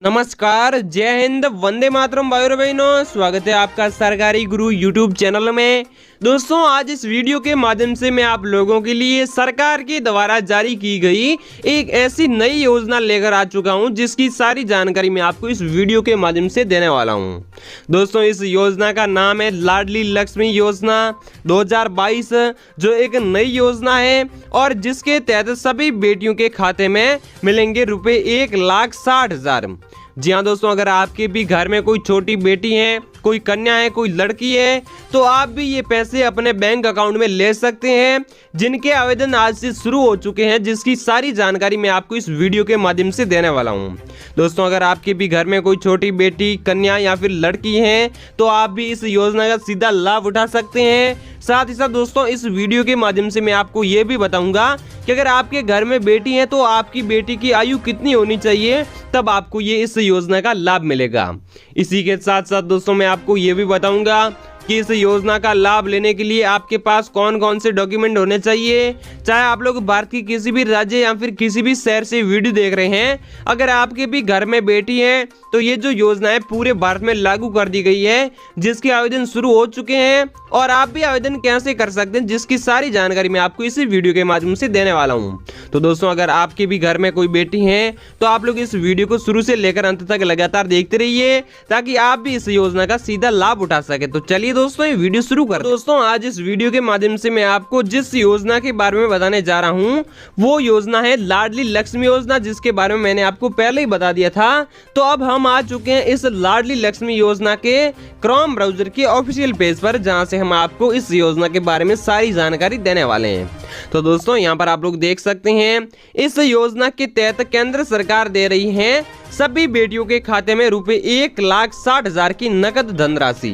नमस्कार, जय हिंद, वंदे मातरम भाइयों और बहनों। स्वागत है आपका सरकारी गुरु यूट्यूब चैनल में। दोस्तों, आज इस वीडियो के माध्यम से मैं आप लोगों के लिए सरकार के द्वारा जारी की गई एक ऐसी नई योजना लेकर आ चुका हूं जिसकी सारी जानकारी मैं आपको इस वीडियो के माध्यम से देने वाला हूं। दोस्तों, इस योजना का नाम है लाडली लक्ष्मी योजना 2022, जो एक नई योजना है और जिसके तहत सभी बेटियों के खाते में मिलेंगे रुपए 1,60,000। जी हाँ दोस्तों, अगर आपके भी घर में कोई छोटी बेटी है, कोई कन्या है, कोई लड़की है, तो आप भी ये पैसे अपने बैंक अकाउंट में ले सकते हैं, जिनके आवेदन आज से शुरू हो चुके हैं, जिसकी सारी जानकारी मैं आपको इस वीडियो के माध्यम से देने वाला हूं। दोस्तों, अगर आपके भी घर में कोई छोटी बेटी, कन्या या फिर लड़की है, तो आप भी इस योजना का सीधा लाभ उठा सकते हैं। साथ ही साथ दोस्तों, इस वीडियो के माध्यम से मैं आपको ये भी बताऊंगा कि अगर आपके घर में बेटी है तो आपकी बेटी की आयु कितनी होनी चाहिए, तब आपको ये इस योजना का लाभ मिलेगा। इसी के साथ साथ दोस्तों, मैं आपको ये भी बताऊंगा कि इस योजना का लाभ लेने के लिए आपके पास कौन कौन से डॉक्यूमेंट होने चाहिए। चाहे आप लोग भारत की किसी भी राज्य या फिर किसी भी शहर से वीडियो देख रहे हैं, अगर आपके भी घर में बेटी है तो ये जो योजना है पूरे भारत में लागू कर दी गई है, जिसके आवेदन शुरू हो चुके हैं और आप भी आवेदन कैसे कर सकते हैं, जिसकी सारी जानकारी मैं आपको इसी वीडियो के माध्यम से देने वाला हूं। तो दोस्तों, अगर आपके भी घर में कोई बेटी है तो आप लोग इस वीडियो को शुरू से लेकर अंत तक लगातार देखते रहिए, ताकि आप भी इस योजना का सीधा लाभ उठा सके। तो चलिए दोस्तों, ये वीडियो शुरू कर। दोस्तों, आज इस वीडियो के माध्यम से मैं आपको जिस योजना के बारे में बताने जा रहा हूं, वो योजना है लाडली लक्ष्मी योजना, जिसके बारे में मैंने आपको पहले ही बता दिया था। तो अब हम आ चुके हैं इस लाडली लक्ष्मी योजना के क्रोम ब्राउजर के ऑफिशियल पेज पर, जहां से हम आपको इस योजना के बारे में सारी जानकारी देने वाले हैं। तो दोस्तों, यहाँ पर आप लोग देख सकते हैं, इस योजना के तहत केंद्र सरकार दे रही है सभी बेटियों के खाते में रुपए 1,60,000 की नकद धनराशि।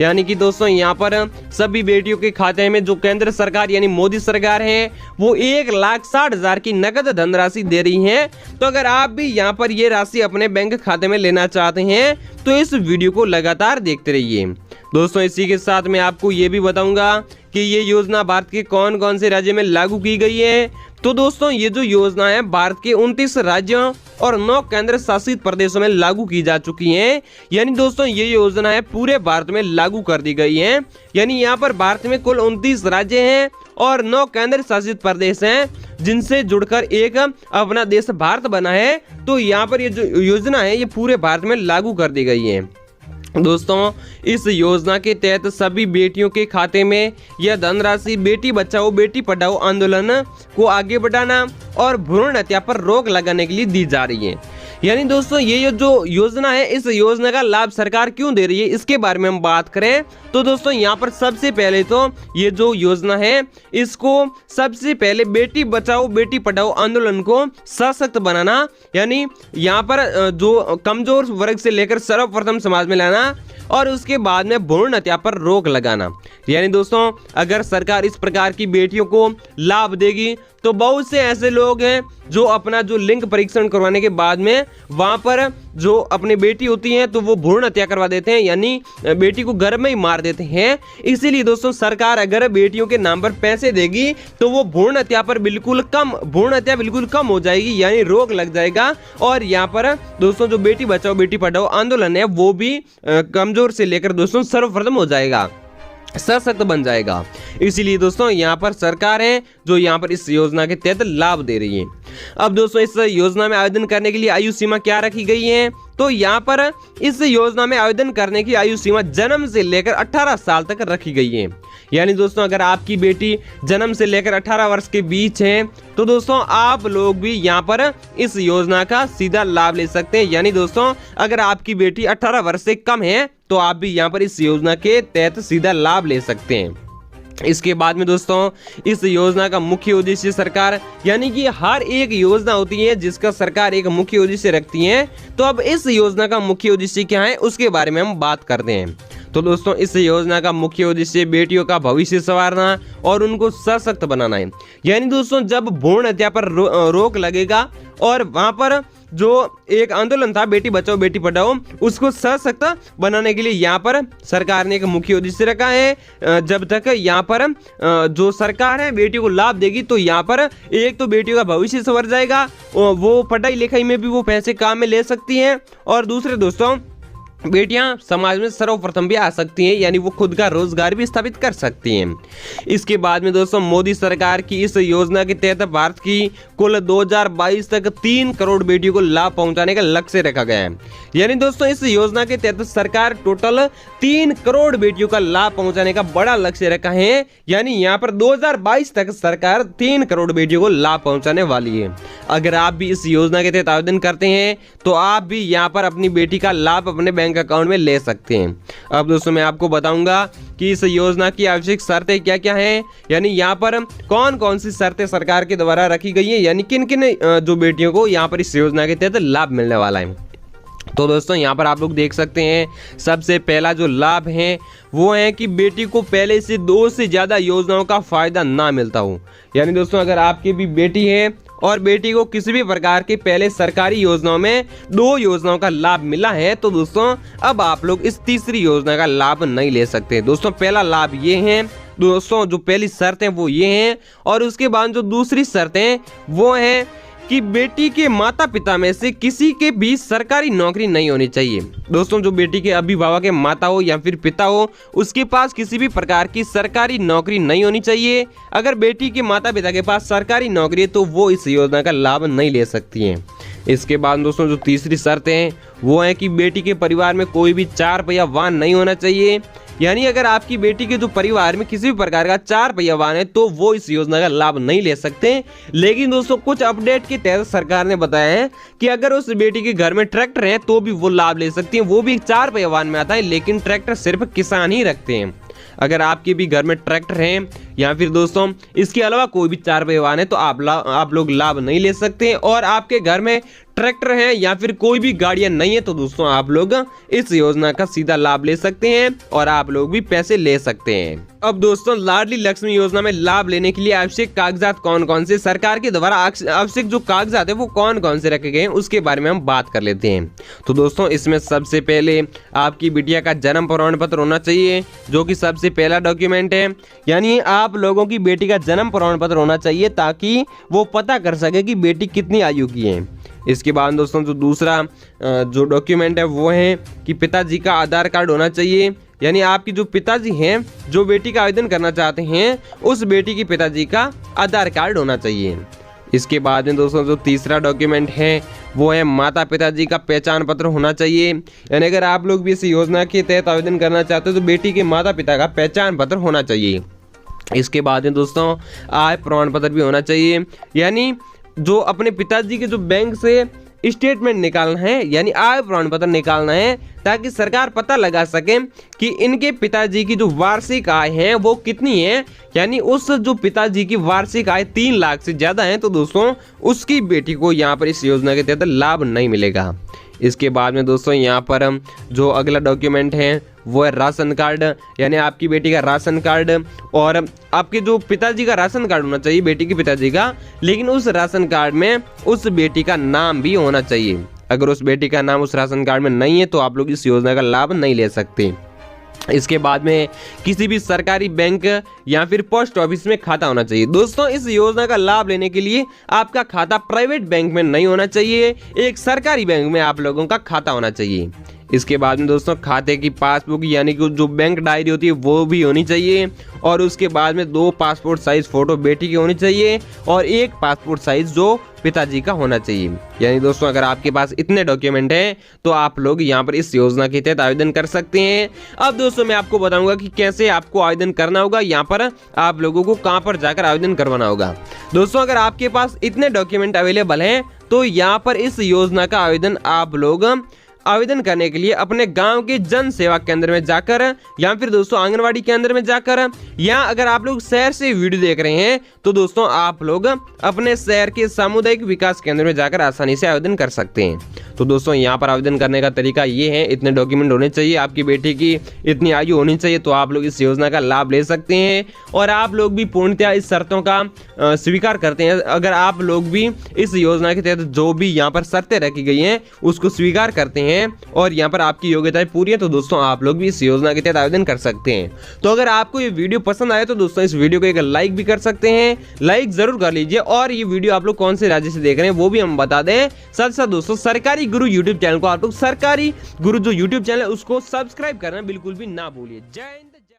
यानी कि दोस्तों, यहाँ पर सभी बेटियों के खाते में जो केंद्र सरकार यानी मोदी सरकार है, वो 1,60,000 की नकद धनराशि दे रही है। तो अगर आप भी यहाँ पर ये राशि अपने बैंक खाते में लेना चाहते हैं तो इस वीडियो को लगातार देखते रहिए। दोस्तों, इसी के साथ मैं आपको ये भी बताऊंगा कि ये योजना भारत के कौन कौन से राज्य में लागू की गई है। तो दोस्तों, ये जो योजना है भारत के 29 राज्यों और 9 केंद्र शासित प्रदेशों में लागू की जा चुकी है। यानी दोस्तों, ये योजना है पूरे भारत में लागू कर दी गई है। यानी यहाँ पर भारत में कुल 29 राज्य हैं और 9 केंद्र शासित प्रदेश हैं, जिनसे जुड़कर एक अपना देश भारत बना है। तो यहाँ पर ये जो योजना है, ये पूरे भारत में लागू कर दी गई है। दोस्तों, इस योजना के तहत सभी बेटियों के खाते में यह धनराशि बेटी बचाओ बेटी पढ़ाओ आंदोलन को आगे बढ़ाना और भ्रूण हत्या पर रोक लगाने के लिए दी जा रही है। यानी दोस्तों, ये जो योजना है, इस योजना का लाभ सरकार क्यों दे रही है, इसके बारे में हम बात करें तो दोस्तों, यहाँ पर सबसे पहले तो ये जो योजना है, इसको सबसे पहले बेटी बचाओ बेटी पढ़ाओ आंदोलन को सशक्त बनाना, यानी यहाँ पर जो कमजोर वर्ग से लेकर सर्वप्रथम समाज में लाना और उसके बाद में भ्रूण हत्या पर रोक लगाना। यानी दोस्तों, अगर सरकार इस प्रकार की बेटियों को लाभ देगी तो बहुत से ऐसे लोग हैं जो अपना जो लिंग परीक्षण करवाने के बाद में वहां पर जो अपनी बेटी होती है तो वो भ्रूण हत्या करवा देते हैं, यानी बेटी को गर्भ में ही मार देते हैं। इसीलिए दोस्तों, सरकार अगर बेटियों के नाम पर पैसे देगी तो वो भ्रूण हत्या बिल्कुल कम हो जाएगी, यानी रोक लग जाएगा। और यहाँ पर दोस्तों, जो बेटी बचाओ बेटी पढ़ाओ आंदोलन है, वो भी कमजोर से लेकर दोस्तों सर्वप्रथम हो जाएगा, सशक्त बन जाएगा। इसीलिए दोस्तों, यहाँ पर सरकार है जो यहाँ पर इस योजना के तहत लाभ दे रही है। अब दोस्तों, इस योजना में आवेदन करने के लिए आयु सीमा क्या रखी गई है, तो यहाँ पर इस योजना में आवेदन करने की आयु सीमा जन्म से लेकर 18 साल तक रखी गई है। यानी दोस्तों, अगर आपकी बेटी जन्म से लेकर 18 वर्ष के बीच है तो दोस्तों, आप लोग भी यहाँ पर इस योजना का सीधा लाभ ले सकते हैं। यानी दोस्तों, अगर आपकी बेटी 18 वर्ष से कम है तो आप भी यहाँ पर इस योजना के तहत सीधा लाभ ले सकते हैं। इसके बाद में दोस्तों, इस योजना का मुख्य उद्देश्य सरकार, यानी कि हर एक योजना होती है जिसका सरकार एक मुख्य उद्देश्य रखती है। तो अब इस योजना का मुख्य उद्देश्य क्या है, उसके बारे में हम बात करते हैं। तो दोस्तों, इस योजना का मुख्य उद्देश्य बेटियों का भविष्य संवारना और उनको सशक्त बनाना है। यानी दोस्तों, जब भ्रूण हत्या पर रोक लगेगा और वहां पर जो एक आंदोलन था बेटी बचाओ बेटी पढ़ाओ, उसको सशक्त बनाने के लिए यहाँ पर सरकार ने एक मुख्य उद्देश्य रखा है। जब तक यहाँ पर जो सरकार है बेटी को लाभ देगी तो यहाँ पर एक तो बेटियों का भविष्य संवर जाएगा, वो पढ़ाई लिखाई में भी वो पैसे काम में ले सकती हैं, और दूसरे दोस्तों बेटियां समाज में सर्वप्रथम भी आ सकती हैं, यानी वो खुद का रोजगार भी स्थापित कर सकती हैं। इसके बाद में दोस्तों मोदी सरकार की इस योजना के तहत भारत की कुल 2022 तक 3 करोड़ बेटियों को लाभ पहुंचाने का लक्ष्य रखा गया है। यानी दोस्तों इस योजना के तहत सरकार टोटल 3 करोड़ बेटियों का लाभ पहुंचाने का बड़ा लक्ष्य रखा है। यानी यहाँ पर 2022 तक सरकार 3 करोड़ बेटियों को लाभ पहुंचाने वाली है। अगर आप भी इस योजना के तहत आवेदन करते हैं तो आप भी यहाँ पर अपनी बेटी का लाभ अपने बैंक अकाउंट में ले सकते हैं। अब दोस्तों मैं आपको बताऊंगा कि इस योजना की आवश्यक शर्तें क्या क्या हैं, यानी यहाँ पर कौन कौन सी शर्तें सरकार के द्वारा रखी गई है, यानी किन किन जो बेटियों को यहाँ पर इस योजना के तहत लाभ मिलने वाला है। तो दोस्तों यहाँ पर आप लोग देख सकते हैं सबसे पहला जो लाभ है वो है कि बेटी को पहले से 2 से ज़्यादा योजनाओं का फायदा ना मिलता हो। यानी दोस्तों अगर आपकी भी बेटी है और बेटी को किसी भी प्रकार के पहले सरकारी योजनाओं में 2 योजनाओं का लाभ मिला है तो दोस्तों अब आप लोग इस तीसरी योजना का लाभ नहीं ले सकते। दोस्तों पहला लाभ ये है दोस्तों, जो पहली शर्त है वो ये है, और उसके बाद जो दूसरी शर्त है वो है कि बेटी के माता पिता में से किसी के भी सरकारी नौकरी नहीं होनी चाहिए। दोस्तों जो बेटी के अभिभावक के माता हो या फिर पिता हो उसके पास किसी भी प्रकार की सरकारी नौकरी नहीं होनी चाहिए। अगर बेटी के माता पिता के पास सरकारी नौकरी है तो वो इस योजना का लाभ नहीं ले सकती हैं। इसके बाद दोस्तों जो तीसरी शर्त है वो है कि बेटी के परिवार में कोई भी 4 पहिया वाहन नहीं होना चाहिए। यानी अगर आपकी बेटी के जो परिवार में किसी भी प्रकार का 4 पहिया वाहन है तो वो इस योजना का लाभ नहीं ले सकते। लेकिन दोस्तों कुछ अपडेट के तहत सरकार ने बताया है कि अगर उस बेटी के घर में ट्रैक्टर है तो भी वो लाभ ले सकती है। वो भी 4 पहिया वाहन में आता है, लेकिन ट्रैक्टर सिर्फ किसान ही रखते हैं। अगर आपके भी घर में ट्रैक्टर है या फिर दोस्तों इसके अलावा कोई भी 4 पहिया वाहन है तो आप लोग लाभ नहीं ले सकते। और आपके घर में ट्रैक्टर है या फिर कोई भी गाड़ियां नहीं है तो दोस्तों आप लोग इस योजना का सीधा लाभ ले सकते हैं और आप लोग भी पैसे ले सकते हैं। अब दोस्तों लाडली लक्ष्मी योजना में लाभ लेने के लिए आवश्यक कागजात कौन कौन से, सरकार के द्वारा आवश्यक जो कागजात है वो कौन कौन से रखे गए हैं उसके बारे में हम बात कर लेते हैं। तो दोस्तों इसमें सबसे पहले आपकी बिटिया का जन्म प्रमाण पत्र होना चाहिए, जो कि सबसे पहला डॉक्यूमेंट है। यानी आप लोगों की बेटी का जन्म प्रमाण पत्र होना चाहिए ताकि वो पता कर सके कि बेटी कितनी आयु की है। इसके बाद दोस्तों जो दूसरा जो डॉक्यूमेंट है वो है कि पिताजी का आधार कार्ड होना चाहिए। यानी आपकी जो पिताजी हैं जो बेटी का आवेदन करना चाहते हैं उस बेटी की पिताजी का आधार कार्ड होना चाहिए। इसके बाद में दोस्तों जो तीसरा डॉक्यूमेंट है वो है माता पिताजी का पहचान पत्र होना चाहिए। यानी अगर आप लोग भी इस योजना के तहत आवेदन करना चाहते हो तो बेटी के माता पिता का पहचान पत्र होना चाहिए। इसके बाद में दोस्तों आय प्रमाण पत्र भी होना चाहिए। यानी जो अपने पिताजी के जो बैंक से स्टेटमेंट निकालना है, यानी आय प्रमाण पत्र निकालना है, ताकि सरकार पता लगा सके कि इनके पिताजी की जो वार्षिक आय है वो कितनी है। यानी उस जो पिताजी की वार्षिक आय 3 लाख से ज़्यादा है तो दोस्तों उसकी बेटी को यहाँ पर इस योजना के तहत लाभ नहीं मिलेगा। इसके बाद में दोस्तों यहाँ पर हम जो अगला डॉक्यूमेंट है वो है राशन कार्ड। यानी आपकी बेटी का राशन कार्ड, और आपके जो पिताजी का राशन कार्ड होना चाहिए बेटी के पिताजी का, लेकिन उस राशन कार्ड में उस बेटी का नाम भी होना चाहिए। अगर उस बेटी का नाम उस राशन कार्ड में नहीं है तो आप लोग इस योजना का लाभ नहीं ले सकते। इसके बाद में किसी भी सरकारी बैंक या फिर पोस्ट ऑफिस में खाता होना चाहिए। दोस्तों इस योजना का लाभ लेने के लिए आपका खाता प्राइवेट बैंक में नहीं होना चाहिए, एक सरकारी बैंक में आप लोगों का खाता होना चाहिए। इसके बाद में दोस्तों खाते की पासबुक यानी कि जो बैंक डायरी होती है वो भी होनी चाहिए, और उसके बाद में 2 पासपोर्ट साइज फोटो बेटी की होनी चाहिए और 1 पासपोर्ट साइज जो पिताजी का होना चाहिए। यानी दोस्तों अगर आपके पास इतने डॉक्यूमेंट हैं तो आप लोग यहाँ पर इस योजना के तहत आवेदन कर सकते हैं। अब दोस्तों मैं आपको बताऊंगा कि कैसे आपको आवेदन करना होगा, यहाँ पर आप लोगों को कहाँ पर जाकर आवेदन करवाना होगा। दोस्तों अगर आपके पास इतने डॉक्यूमेंट अवेलेबल हैं तो यहाँ पर इस योजना का आवेदन आप लोग आवेदन करने के लिए अपने गांव के जन सेवा केंद्र में जाकर या फिर दोस्तों आंगनवाड़ी केंद्र में जाकर, या अगर आप लोग शहर से वीडियो देख रहे हैं तो दोस्तों आप लोग अपने शहर के सामुदायिक विकास केंद्र में जाकर आसानी से आवेदन कर सकते हैं। तो दोस्तों यहाँ पर आवेदन करने का तरीका ये है, इतने डॉक्यूमेंट होने चाहिए, आपकी बेटी की इतनी आयु होनी चाहिए, तो आप लोग इस योजना का लाभ ले सकते हैं। और आप लोग भी पूर्णतः इस शर्तों का स्वीकार करते हैं। अगर आप लोग भी इस योजना के तहत जो भी यहाँ पर शर्तें रखी गई हैं उसको स्वीकार करते हैं और यहाँ पर आपकी योग्यताएं पूरी है, तो दोस्तों आप लोग भी इस योजना के तहत आवेदन कर सकते हैं। तो अगर आपको ये वीडियो पसंद आए तो दोस्तों इस वीडियो को एक लाइक भी कर सकते हैं, लाइक जरूर कर लीजिए। और ये वीडियो आप लोग कौन से राज्य से देख रहे हैं वो भी हम बता दें। साथ साथ दोस्तों सरकारी गुरु यूट्यूब चैनल को आप लोग सरकारी गुरु जो यूट्यूब चैनल है उसको सब्सक्राइब करना बिल्कुल भी ना भूलिए। जय हिंद।